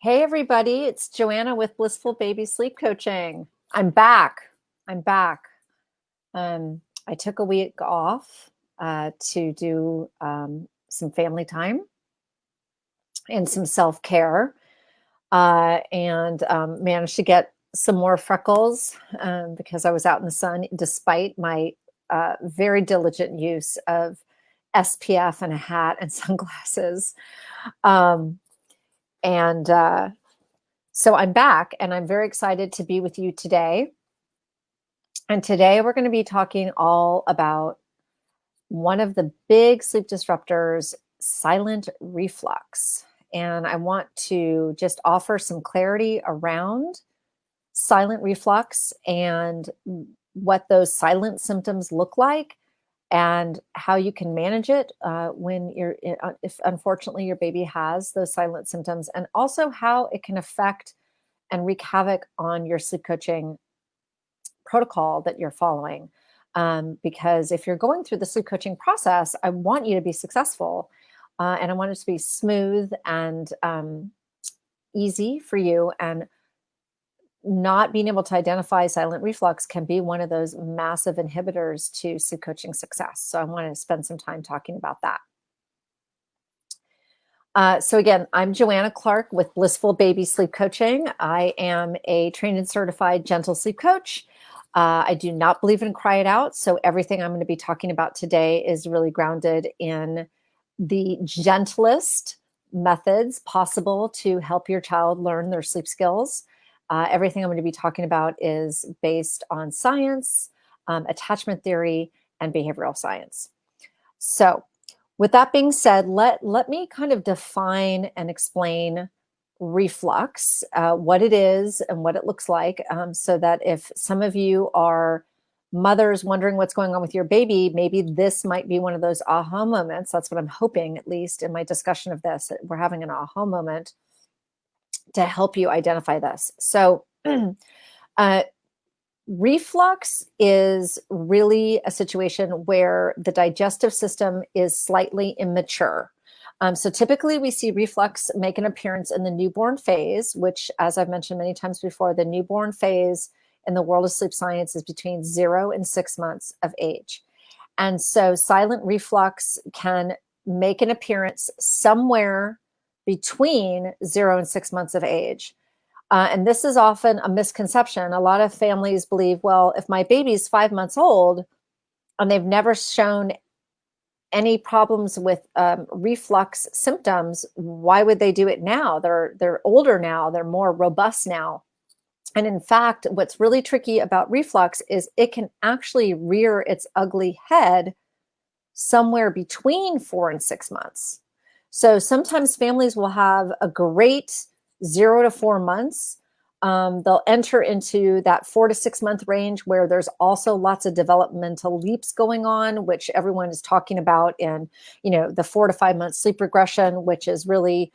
Hey everybody, it's Joanna with Blissful Baby Sleep Coaching. I'm back. I'm back. I took a week off to do some family time and some self-care and managed to get some more freckles because I was out in the sun despite my very diligent use of SPF and a hat and sunglasses. Um, and So I'm back and I'm very excited to be with you today. And today we're going to be talking all about one of the big sleep disruptors, silent reflux. And I want to just offer some clarity around silent reflux and what those silent symptoms look like and how you can manage it when if unfortunately your baby has those silent symptoms, and also how it can affect and wreak havoc on your sleep coaching protocol that you're following. Because if you're going through the sleep coaching process, I want you to be successful and I want it to be smooth and easy for you. And not being able to identify silent reflux can be one of those massive inhibitors to sleep coaching success. So I want to spend some time talking about that. So again, I'm Joanna Clark with Blissful Baby Sleep Coaching. I am a trained and certified gentle sleep coach. I do not believe in cry it out. So everything I'm going to be talking about today is really grounded in the gentlest methods possible to help your child learn their sleep skills. Everything I'm going to be talking about is based on science, attachment theory, and behavioral science. So with that being said, let me kind of define and explain reflux, what it is and what it looks like, so that if some of you are mothers wondering what's going on with your baby, maybe this might be one of those aha moments. That's what I'm hoping, at least in my discussion of this, that we're having an aha moment to help you identify this. So reflux is really a situation where the digestive system is slightly immature. So typically we see reflux make an appearance in the newborn phase, which, as I've mentioned many times before, the newborn phase in the world of sleep science is between 0 and 6 months of age. And so silent reflux can make an appearance somewhere between 0 and 6 months of age. And this is often a misconception. A lot of families believe, well, if my baby's 5 months old and they've never shown any problems with reflux symptoms, why would they do it now? They're older now, they're more robust now. And in fact, what's really tricky about reflux is it can actually rear its ugly head somewhere between 4 and 6 months. So sometimes families will have a great 0 to 4 months. They'll enter into that 4 to 6 month range where there's also lots of developmental leaps going on, which everyone is talking about in, the 4 to 5 month sleep regression, which is really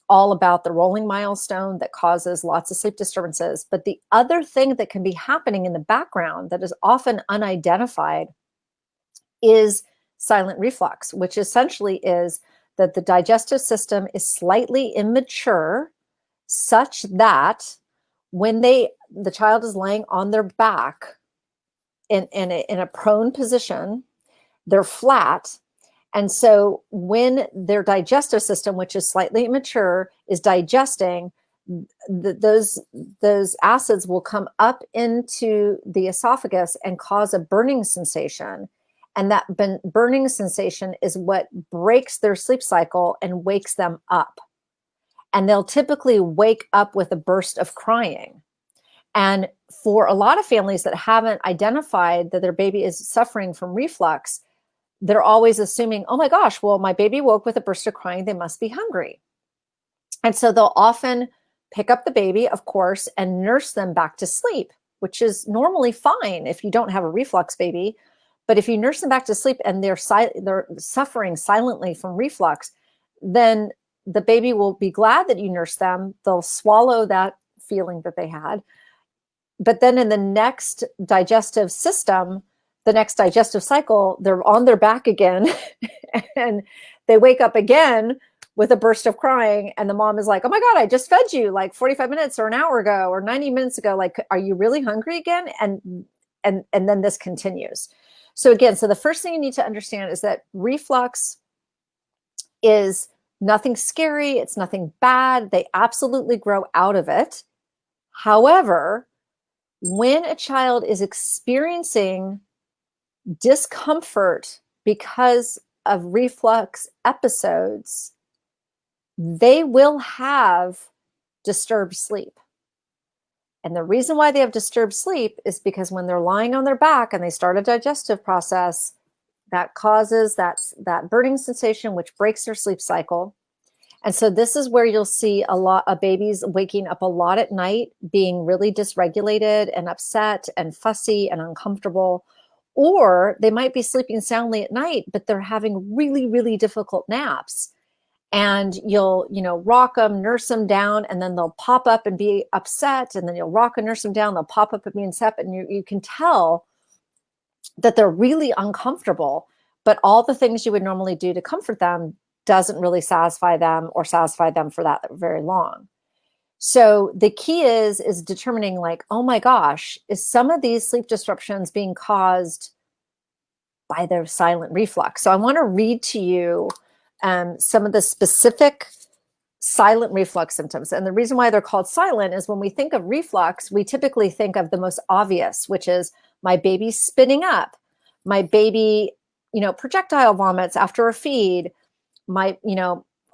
all about the rolling milestone that causes lots of sleep disturbances. But the other thing that can be happening in the background that is often unidentified is silent reflux, which essentially is that the digestive system is slightly immature, such that when the child is laying on their back in a prone position, they're flat. And so when their digestive system, which is slightly immature, is digesting, those acids will come up into the esophagus and cause a burning sensation. And that burning sensation is what breaks their sleep cycle and wakes them up. And they'll typically wake up with a burst of crying. And for a lot of families that haven't identified that their baby is suffering from reflux, they're always assuming, oh my gosh, well, my baby woke with a burst of crying, they must be hungry. And so they'll often pick up the baby, of course, and nurse them back to sleep, which is normally fine if you don't have a reflux baby. But if you nurse them back to sleep and they're suffering silently from reflux, then the baby will be glad that you nursed them. They'll swallow that feeling that they had. But then in the next digestive system, the next digestive cycle, they're on their back again and they wake up again with a burst of crying, and the mom is like, oh my God, I just fed you like 45 minutes or an hour ago or 90 minutes ago. Like, are you really hungry again? And then this continues. So again, so the first thing you need to understand is that reflux is nothing scary. It's nothing bad. They absolutely grow out of it. However, when a child is experiencing discomfort because of reflux episodes, they will have disturbed sleep. And the reason why they have disturbed sleep is because when they're lying on their back and they start a digestive process, that causes that burning sensation, which breaks their sleep cycle. And so this is where you'll see a lot of babies waking up a lot at night, being really dysregulated and upset and fussy and uncomfortable. Or they might be sleeping soundly at night, but they're having really, really difficult naps. And you'll, rock them, nurse them down, and then they'll pop up and be upset. And then you'll rock and nurse them down. They'll pop up and be upset. And you can tell that they're really uncomfortable, but all the things you would normally do to comfort them doesn't really satisfy them or satisfy them for that very long. So the key is determining like, oh my gosh, is some of these sleep disruptions being caused by their silent reflux? So I want to read to you some of the specific silent reflux symptoms. And the reason why they're called silent is when we think of reflux, we typically think of the most obvious, which is my baby spitting up, my baby, projectile vomits after a feed,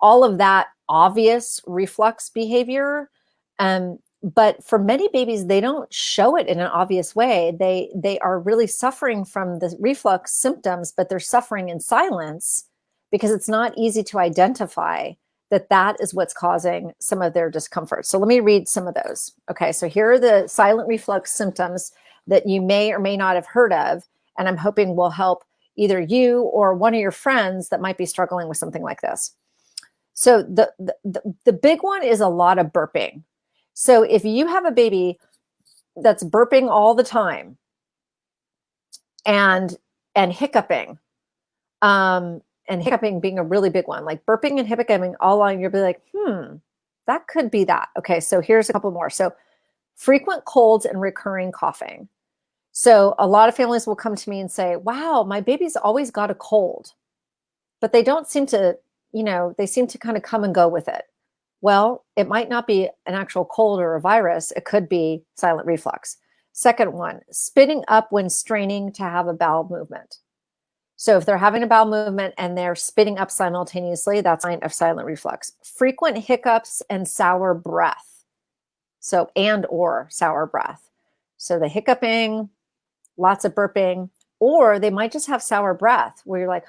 all of that obvious reflux behavior. But for many babies, they don't show it in an obvious way. They are really suffering from the reflux symptoms, but they're suffering in silence because it's not easy to identify that is what's causing some of their discomfort. So let me read some of those. Okay, so here are the silent reflux symptoms that you may or may not have heard of, and I'm hoping will help either you or one of your friends that might be struggling with something like this. So the big one is a lot of burping. So if you have a baby that's burping all the time and hiccuping, and hiccuping being a really big one, like burping and hiccuping all along, you'll be like, that could be that. Okay, so here's a couple more. So frequent colds and recurring coughing. So a lot of families will come to me and say, wow, my baby's always got a cold, but they don't seem to, they seem to kind of come and go with it. Well, it might not be an actual cold or a virus. It could be silent reflux. Second one, spitting up when straining to have a bowel movement. So if they're having a bowel movement and they're spitting up simultaneously, that's a sign of silent reflux. Frequent hiccups and sour breath. So, and or sour breath. So the hiccuping, lots of burping, or they might just have sour breath where you're like,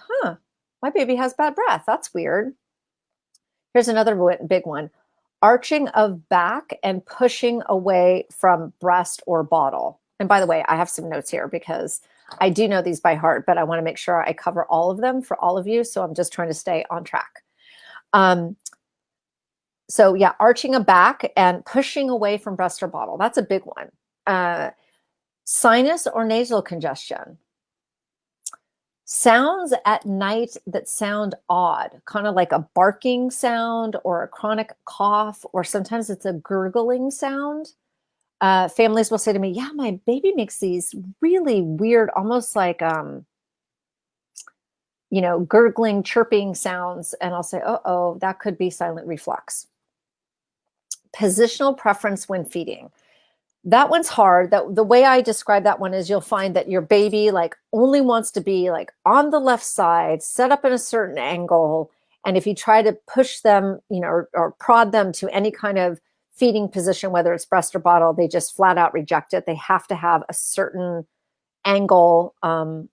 my baby has bad breath. That's weird. Here's another big one. Arching of back and pushing away from breast or bottle. And by the way, I have some notes here because I do know these by heart, but I want to make sure I cover all of them for all of you. So I'm just trying to stay on track. So yeah, arching a back and pushing away from breast or bottle. That's a big one. Sinus or nasal congestion. Sounds at night that sound odd, kind of like a barking sound or a chronic cough, or sometimes it's a gurgling sound. Families will say to me, yeah, my baby makes these really weird, almost like, gurgling, chirping sounds. And I'll say, oh, that could be silent reflux. Positional preference when feeding. That one's hard. The way I describe that one is you'll find that your baby like only wants to be like on the left side, set up in a certain angle. And if you try to push them, or prod them to any kind of feeding position, whether it's breast or bottle, they just flat out reject it. They have to have a certain angle, and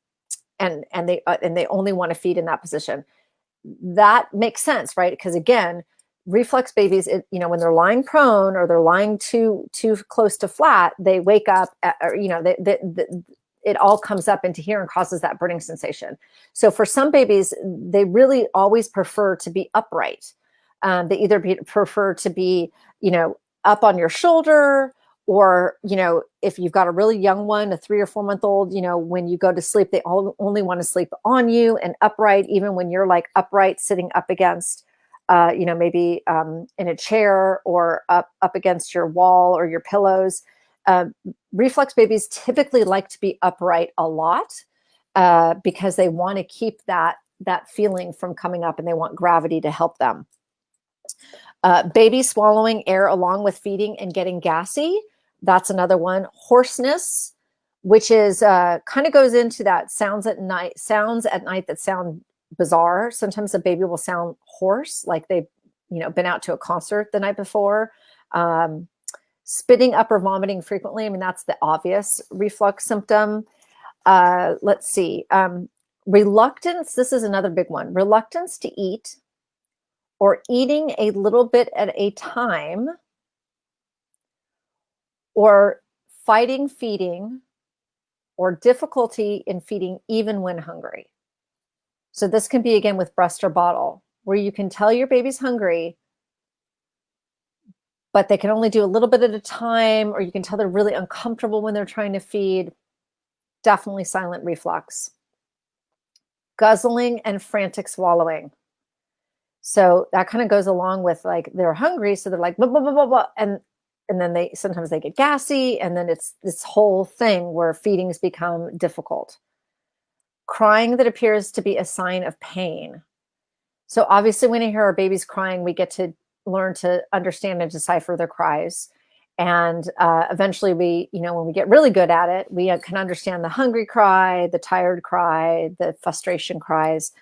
they only want to feed in that position. That makes sense, right? Because again, reflux babies, when they're lying prone or they're lying too close to flat, they wake up, it all comes up into here and causes that burning sensation. So for some babies, they really always prefer to be upright. They either prefer to be, up on your shoulder, or, if you've got a really young one, a 3 or 4 month old, when you go to sleep, they only want to sleep on you and upright, even when you're like upright sitting up against maybe in a chair or up against your wall or your pillows. Uh, Reflux babies typically like to be upright a lot because they want to keep that feeling from coming up, and they want gravity to help them. Baby swallowing air along with feeding and getting gassy. That's another one. Hoarseness, which is kind of goes into that sounds at night that sound bizarre. Sometimes a baby will sound hoarse, like they've been out to a concert the night before. Spitting up or vomiting frequently. I mean, that's the obvious reflux symptom. Let's see. Reluctance. This is another big one. Reluctance to eat, or eating a little bit at a time, or fighting feeding, or difficulty in feeding even when hungry. So this can be, again, with breast or bottle, where you can tell your baby's hungry, but they can only do a little bit at a time, or you can tell they're really uncomfortable when they're trying to feed. Definitely silent reflux. Guzzling and frantic swallowing. So that kind of goes along with, like, they're hungry, so they're like blah, blah, blah, blah, blah, and then sometimes they get gassy, and then it's this whole thing where feedings become difficult. Crying that appears to be a sign of pain. So obviously, when you hear our babies crying, we get to learn to understand and decipher their cries. And eventually when we get really good at it, we can understand the hungry cry, the tired cry, the frustration cries.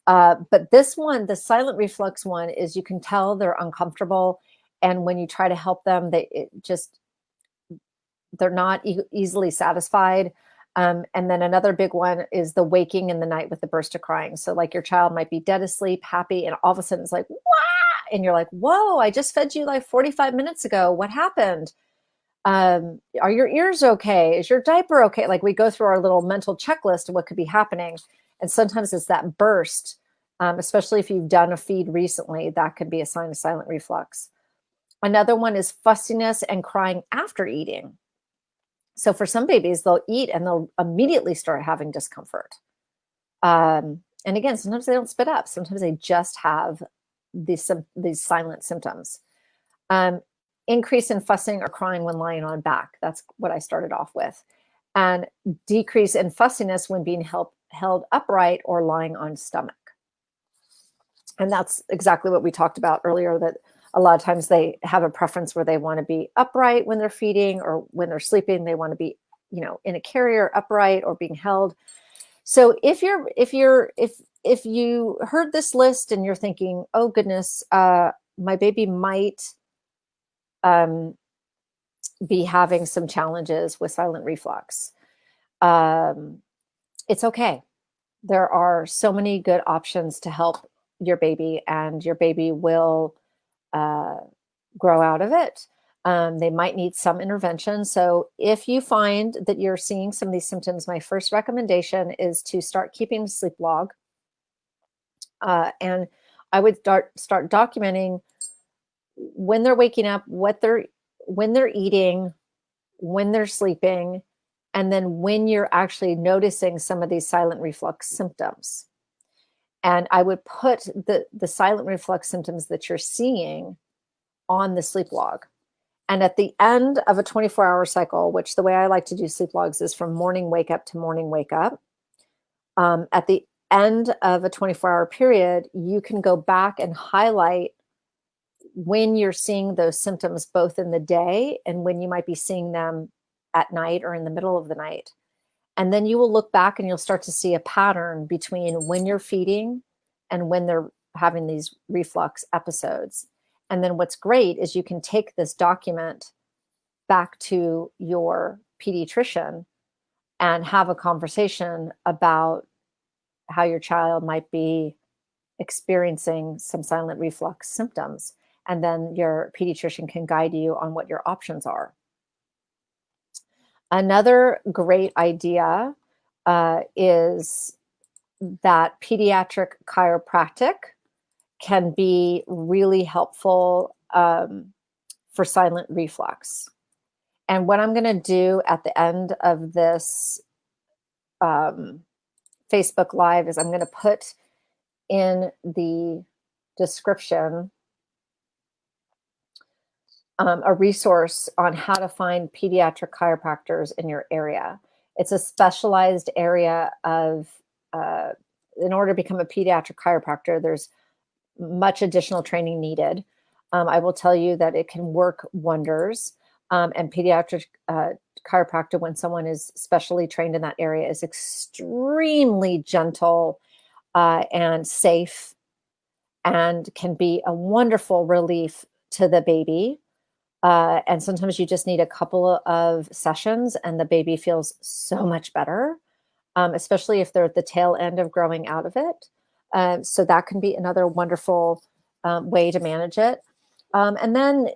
But this one, the silent reflux one, is you can tell they're uncomfortable. And when you try to help them, they're not easily satisfied. And then another big one is the waking in the night with the burst of crying. So like your child might be dead asleep, happy, and all of a sudden it's like, wah! And you're like, whoa, I just fed you like 45 minutes ago. What happened? Are your ears okay? Is your diaper okay? Like, we go through our little mental checklist of what could be happening. And sometimes it's that burst, especially if you've done a feed recently, that could be a sign of silent reflux. Another one is fussiness and crying after eating. So for some babies, they'll eat and they'll immediately start having discomfort. And again, sometimes they don't spit up. Sometimes they just have these silent symptoms. Increase in fussing or crying when lying on back. That's what I started off with. And decrease in fussiness when being held upright or lying on stomach. And that's exactly what we talked about earlier, that a lot of times they have a preference where they want to be upright when they're feeding, or when they're sleeping, they want to be, in a carrier upright or being held. So if you heard this list and you're thinking, oh goodness, my baby might be having some challenges with silent reflux, it's okay. There are so many good options to help your baby, and your baby will grow out of it. They might need some intervention. So if you find that you're seeing some of these symptoms, my first recommendation is to start keeping a sleep log. And I would start documenting when they're waking up, when they're eating, when they're sleeping, and then when you're actually noticing some of these silent reflux symptoms. And I would put the silent reflux symptoms that you're seeing on the sleep log. And at the end of a 24-hour cycle, which the way I like to do sleep logs is from morning wake up to morning wake up. At the end of a 24-hour period, you can go back and highlight when you're seeing those symptoms, both in the day and when you might be seeing them at night or in the middle of the night. And then you will look back and you'll start to see a pattern between when you're feeding and when they're having these reflux episodes. And then what's great is you can take this document back to your pediatrician and have a conversation about how your child might be experiencing some silent reflux symptoms. And then your pediatrician can guide you on what your options are. Another great idea is that pediatric chiropractic can be really helpful for silent reflux. And what I'm going to do at the end of this Facebook Live is I'm going to put in the description a resource on how to find pediatric chiropractors in your area. It's a specialized area of, in order to become a pediatric chiropractor, there's much additional training needed. I will tell you that it can work wonders. And pediatric chiropractor, when someone is specially trained in that area, is extremely gentle and safe and can be a wonderful relief to the baby. And sometimes you just need a couple of sessions and the baby feels so much better, especially if they're at the tail end of growing out of it. So that can be another wonderful way to manage it. And then,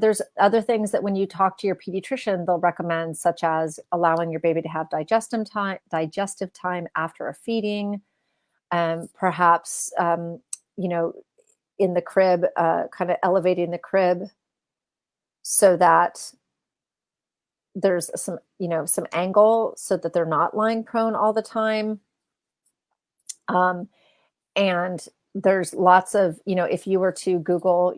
there's other things that when you talk to your pediatrician, they'll recommend, such as allowing your baby to have digestive time after a feeding, perhaps, in the crib, kind of elevating the crib so that there's some angle so that they're not lying prone all the time. And there's lots of, if you were to Google,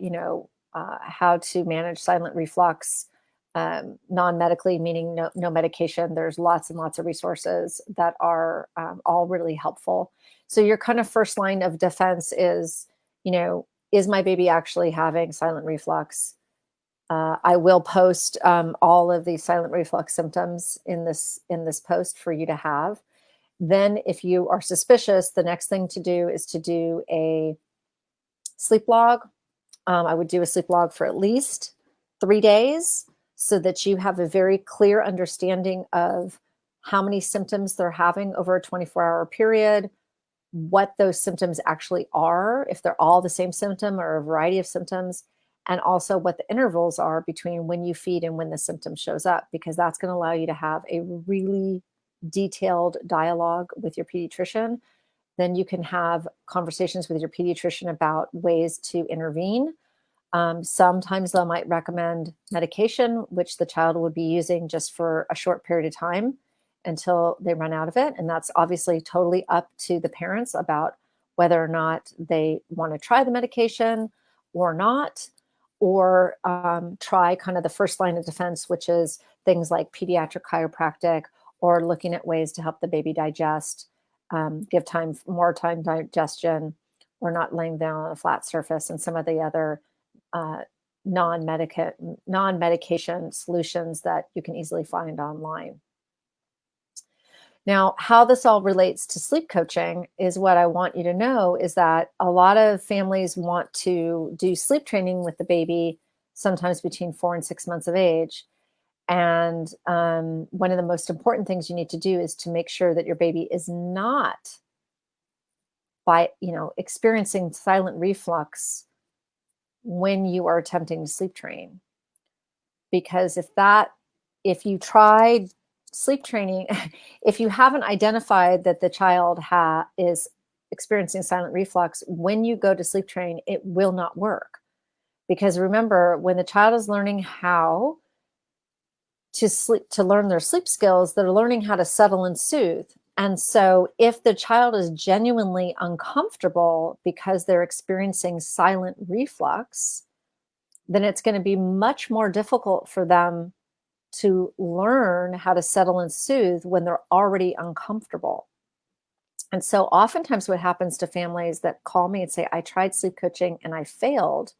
how to manage silent reflux non-medically, meaning no medication, there's lots and lots of resources that are all really helpful. So your kind of first line of defense is, is my baby actually having silent reflux? I will post all of these silent reflux symptoms in this post for you to have. Then if you are suspicious, the next thing to do is to do a sleep log. I would do a sleep log for at least 3 days so that you have a very clear understanding of how many symptoms they're having over a 24-hour period, what those symptoms actually are, if they're all the same symptom or a variety of symptoms, and also what the intervals are between when you feed and when the symptom shows up, because that's going to allow you to have a really detailed dialogue with your pediatrician. Then you can have conversations with your pediatrician about ways to intervene. Sometimes they might recommend medication, which the child would be using just for a short period of time until they run out of it. And that's obviously totally up to the parents about whether or not they want to try the medication or not, or try kind of the first line of defense, which is things like pediatric chiropractic, or looking at ways to help the baby digest, give more time digestion, or not laying down on a flat surface, and some of the other non-medication solutions that you can easily find online. Now, how this all relates to sleep coaching is what I want you to know is that a lot of families want to do sleep training with the baby sometimes between 4 and 6 months of age. And one of the most important things you need to do is to make sure that your baby is not experiencing silent reflux when you are attempting to sleep train. Because if you tried sleep training, if you haven't identified that the child is experiencing silent reflux, when you go to sleep train, it will not work. Because remember, when the child is learning how to learn their sleep skills, they're learning how to settle and soothe. And so if the child is genuinely uncomfortable because they're experiencing silent reflux, then it's going to be much more difficult for them to learn how to settle and soothe when they're already uncomfortable. And so oftentimes what happens to families that call me and say, I tried sleep coaching and I failed,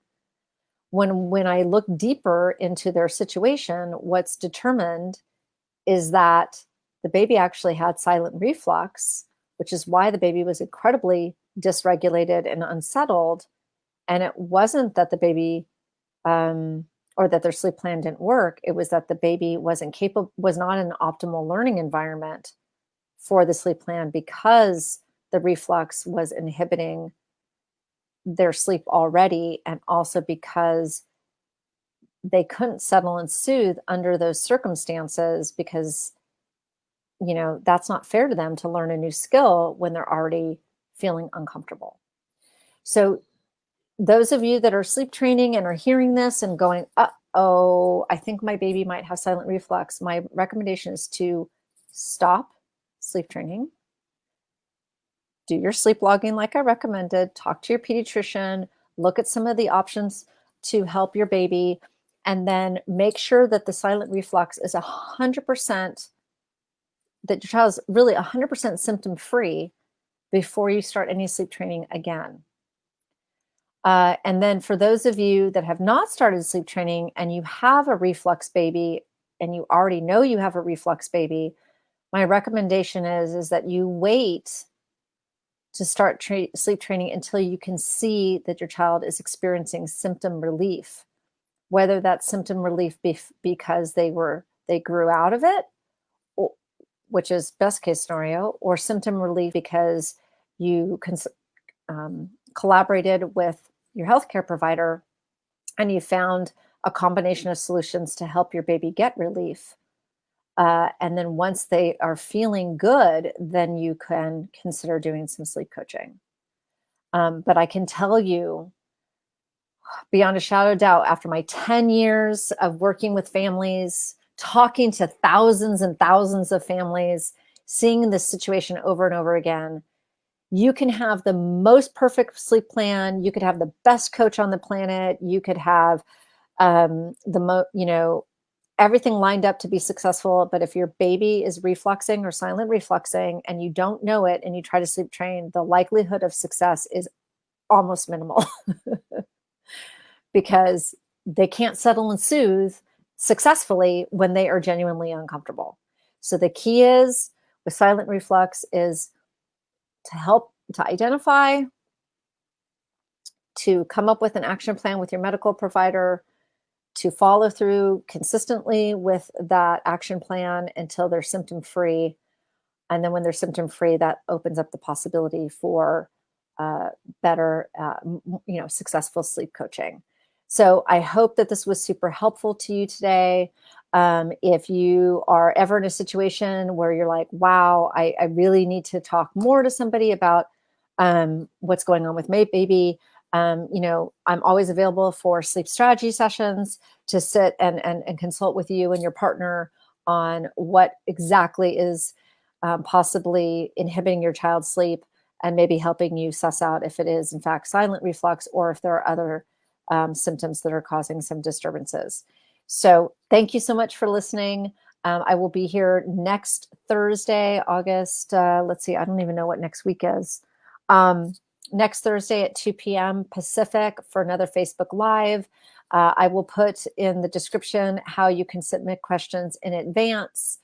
when I look deeper into their situation, what's determined is that the baby actually had silent reflux, which is why the baby was incredibly dysregulated and unsettled. And it wasn't that the baby or that their sleep plan didn't work. It was that the baby was not in an optimal learning environment for the sleep plan because the reflux was inhibiting their sleep already, and also because they couldn't settle and soothe under those circumstances, because that's not fair to them to learn a new skill when they're already feeling uncomfortable. So those of you that are sleep training and are hearing this and going, uh-oh, I think my baby might have silent reflux, my recommendation is to stop sleep training, do your sleep logging like I recommended, talk to your pediatrician, look at some of the options to help your baby, and then make sure that the silent reflux is 100%, that your child is really 100% symptom free before you start any sleep training again. And then for those of you that have not started sleep training and you have a reflux baby and you already know you have a reflux baby, my recommendation is that you wait to start sleep training until you can see that your child is experiencing symptom relief, whether that's symptom relief because they grew out of it, which is best case scenario, or symptom relief because you collaborated with your healthcare provider and you found a combination of solutions to help your baby get relief. And then once they are feeling good, then you can consider doing some sleep coaching. But I can tell you, beyond a shadow of doubt, after my 10 years of working with families, talking to thousands and thousands of families, seeing this situation over and over again, you can have the most perfect sleep plan. You could have the best coach on the planet. You could have everything lined up to be successful. But if your baby is refluxing or silent refluxing and you don't know it and you try to sleep train, the likelihood of success is almost minimal because they can't settle and soothe successfully when they are genuinely uncomfortable. So the key is with silent reflux is to help to identify, to come up with an action plan with your medical provider, to follow through consistently with that action plan until they're symptom free. And then when they're symptom free, that opens up the possibility for better, successful sleep coaching. So I hope that this was super helpful to you today. If you are ever in a situation where you're like, wow, I really need to talk more to somebody about what's going on with my baby, I'm always available for sleep strategy sessions to sit and consult with you and your partner on what exactly is possibly inhibiting your child's sleep and maybe helping you suss out if it is in fact silent reflux or if there are other symptoms that are causing some disturbances. So thank you so much for listening. I will be here next Thursday, August. Let's see, I don't even know what next week is. Next Thursday at 2 p.m. Pacific for another Facebook Live. I will put in the description how you can submit questions in advance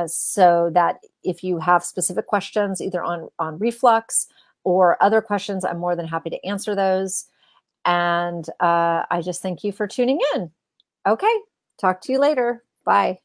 so that if you have specific questions, either on reflux or other questions, I'm more than happy to answer those. And I just thank you for tuning in. Okay, talk to you later. Bye.